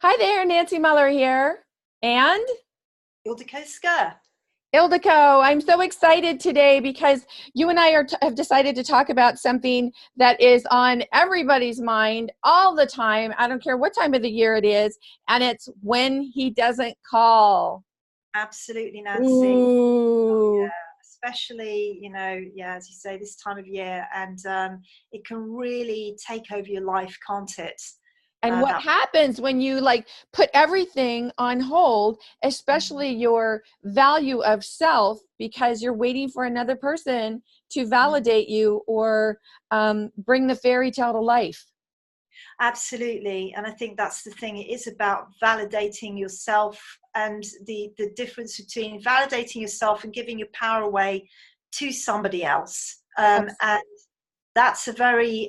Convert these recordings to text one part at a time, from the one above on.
Hi there, Nancy Mueller here. And Ildiko. Ildiko, I'm so excited today because you and I have decided to talk about something that is on everybody's mind all the time. I don't care what time of the year it is, and it's when he doesn't call. Absolutely, Nancy. Oh, yeah. Ooh. Especially, yeah, as you say, this time of year, and it can really take over your life, can't it? And what That happens when you like put everything on hold, especially your value of self, because you're waiting for another person to validate you or bring the fairy tale to life? Absolutely, and I think that's the thing. It is about validating yourself, and the difference between validating yourself and giving your power away to somebody else. And that's a very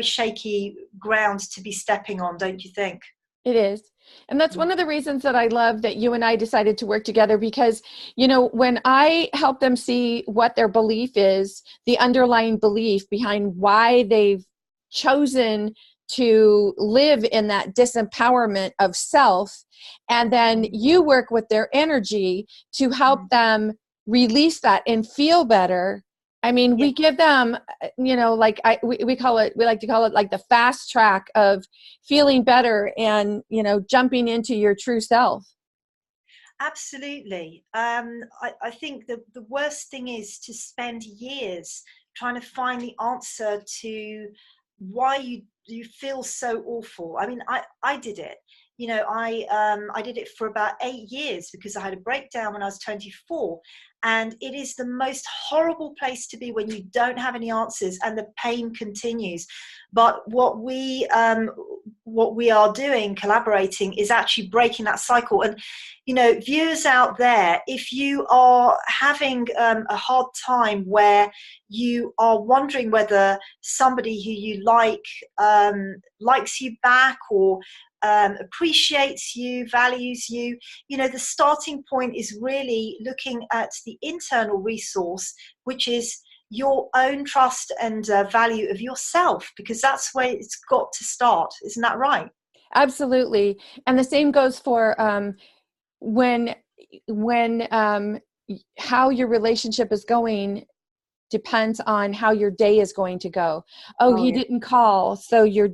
shaky ground to be stepping on, don't you think? It is. And that's one of the reasons that I love that you and I decided to work together because, when I help them see what their belief is, the underlying belief behind why they've chosen to live in that disempowerment of self, and then you work with their energy to help them release that and feel better. I mean, Yeah. we give them, we like to call it like the fast track of feeling better and, jumping into your true self. Absolutely. I think the worst thing is to spend years trying to find the answer to why you feel so awful. I mean, I did it. I did it for about 8 years because I had a breakdown when I was 24, and it is the most horrible place to be when you don't have any answers and the pain continues. But what we are doing, collaborating, is actually breaking that cycle. And viewers out there, if you are having a hard time where you are wondering whether somebody who you likes you back, or appreciates you, values you, the starting point is really looking at the internal resource, which is your own trust and value of yourself, because that's where it's got to start. Isn't that right? Absolutely. And the same goes for when when how your relationship is going depends on how your day is going to go. Oh, Oh, he yeah. didn't call, so your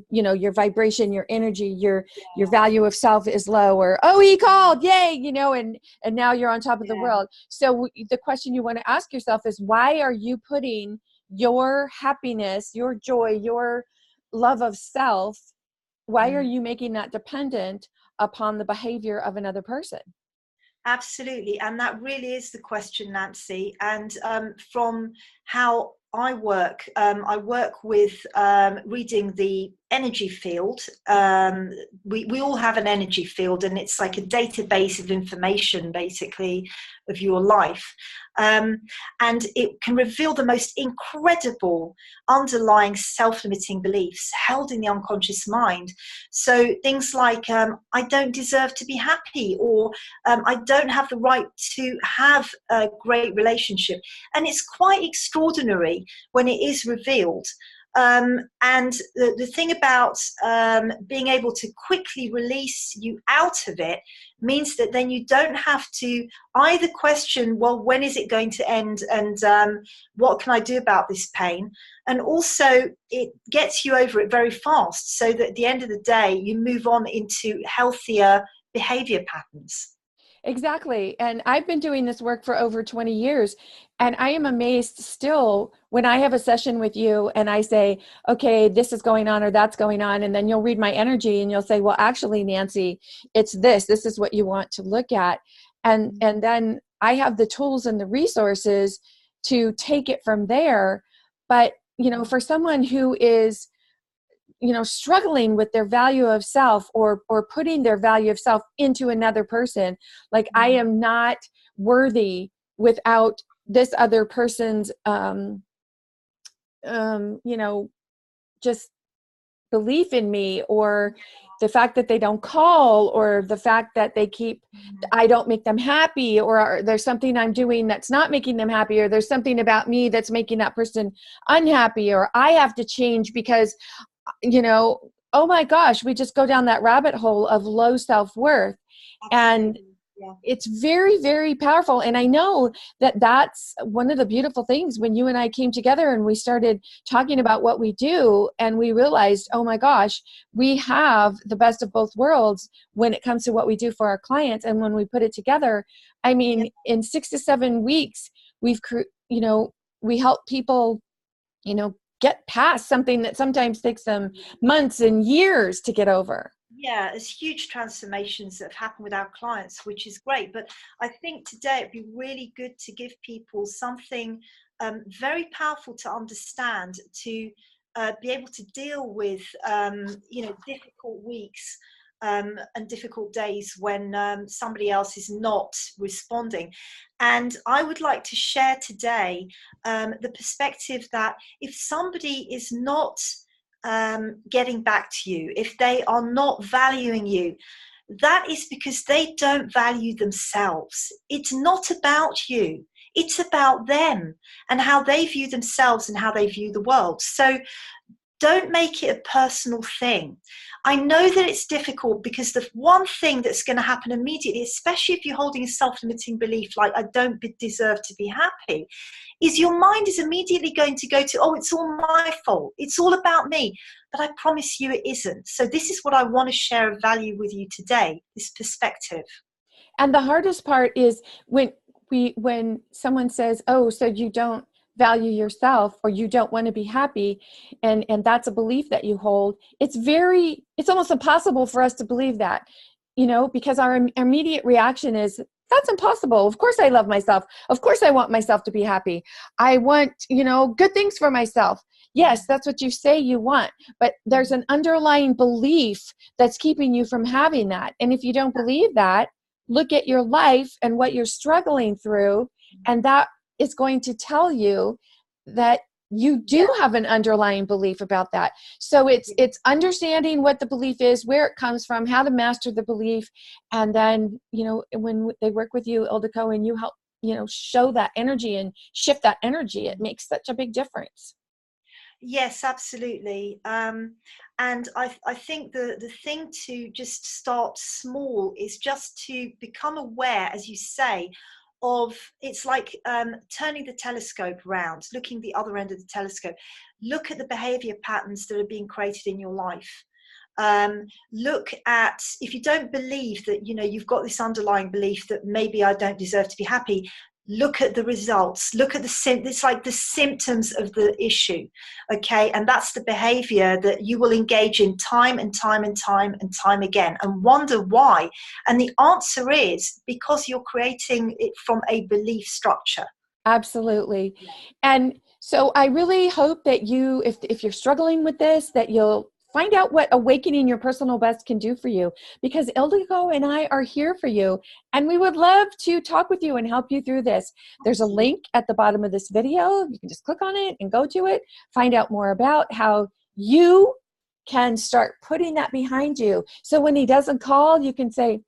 vibration, your energy, your value of self is low. Or, oh, he called, yay, and now you're on top of the Yeah. world. So the question you want to ask yourself is, why are you putting your happiness, your joy, your love of self, why are Mm. you making that dependent upon the behavior of another person? Absolutely. And that really is the question, Nancy. And from how I work with reading the energy field. We all have an energy field, and it's like a database of information, basically, of your life. Um, and it can reveal the most incredible underlying self-limiting beliefs held in the unconscious mind. So things like, I don't deserve to be happy, or I don't have the right to have a great relationship. And it's quite extraordinary when it is revealed. And the thing about being able to quickly release you out of it means that then you don't have to either question, well, when is it going to end, and what can I do about this pain? And also, it gets you over it very fast, so that at the end of the day, you move on into healthier behavior patterns. Exactly. And I've been doing this work for over 20 years. And I am amazed still when I have a session with you and I say, okay, this is going on or that's going on. And then you'll read my energy and you'll say, well, actually, Nancy, it's this. This is what you want to look at. And then I have the tools and the resources to take it from there. But, for someone who is struggling with their value of self, or putting their value of self into another person, like, I am not worthy without this other person's you know just belief in me, or the fact that they don't call, or the fact that I don't make them happy, or there's something I'm doing that's not making them happy, or there's something about me that's making that person unhappy, or I have to change because you know oh my gosh, we just go down that rabbit hole of low self-worth. And Absolutely. Yeah. it's very, very powerful. And I know that that's one of the beautiful things when you and I came together and we started talking about what we do, and we realized, oh my gosh, we have the best of both worlds when it comes to what we do for our clients. And when we put it together, I Yeah. mean, in 6 to 7 weeks, we've, you know, we help people, get past something that sometimes takes them months and years to get over. Yeah, there's huge transformations that have happened with our clients, which is great. But I think today it'd be really good to give people something very powerful to understand, to be able to deal with, difficult weeks and difficult days when somebody else is not responding. And I would like to share today the perspective that if somebody is not getting back to you, if they are not valuing you, that is because they don't value themselves. It's not about you. It's about them and how they view themselves and how they view the world. So don't make it a personal thing. I know that it's difficult because the one thing that's going to happen immediately, especially if you're holding a self-limiting belief like I don't deserve to be happy, is your mind is immediately going to go to, oh, it's all my fault. It's all about me. But I promise you it isn't. So this is what I want to share of value with you today, this perspective. And the hardest part is when someone says, oh, so you don't value yourself or you don't want to be happy, and that's a belief that you hold. It's almost impossible for us to believe that, because our immediate reaction is, that's impossible. Of course I love myself. Of course I want myself to be happy. I want, good things for myself. Yes, that's what you say you want, but there's an underlying belief that's keeping you from having that. And if you don't believe that, look at your life and what you're struggling through, and that is going to tell you that you do Yeah. have an underlying belief about that. So it's understanding what the belief is, where it comes from, how to master the belief, and then when they work with you, Ildiko, and you help show that energy and shift that energy, it makes such a big difference. Yes, absolutely. And I think the thing to just start small is just to become aware, as you say, of it's like turning the telescope around, looking the other end of the telescope. Look at the behavior patterns that are being created in your life. Look at, if you don't believe that, you've got this underlying belief that maybe I don't deserve to be happy, look at the results, look at it's like the symptoms of the issue. Okay. And that's the behavior that you will engage in time and time and time and time again, and wonder why. And the answer is because you're creating it from a belief structure. Absolutely. And so I really hope that if you're struggling with this, that you'll find out what awakening your personal best can do for you, because Ildiko and I are here for you, and we would love to talk with you and help you through this. There's a link at the bottom of this video. You can just click on it and go to it, find out more about how you can start putting that behind you. So when he doesn't call, you can say,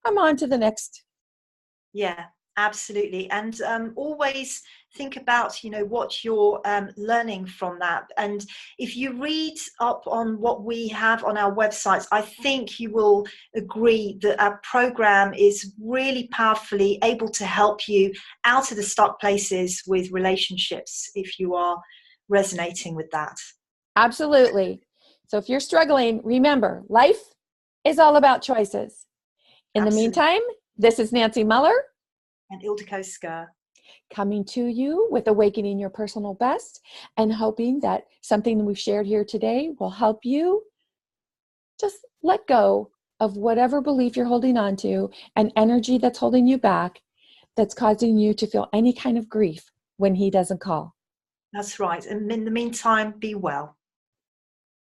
I'm on to the next. Yeah, absolutely. And always think about, what you're learning from that. And if you read up on what we have on our websites, I think you will agree that our program is really powerfully able to help you out of the stuck places with relationships if you are resonating with that. Absolutely. So if you're struggling, remember, life is all about choices. In the Absolutely. meantime, this is Nancy Mueller And Ildiko Skir. coming to you with Awakening Your Personal Best, and hoping that something that we've shared here today will help you just let go of whatever belief you're holding on to and energy that's holding you back, that's causing you to feel any kind of grief when he doesn't call. That's right. And in the meantime, be well.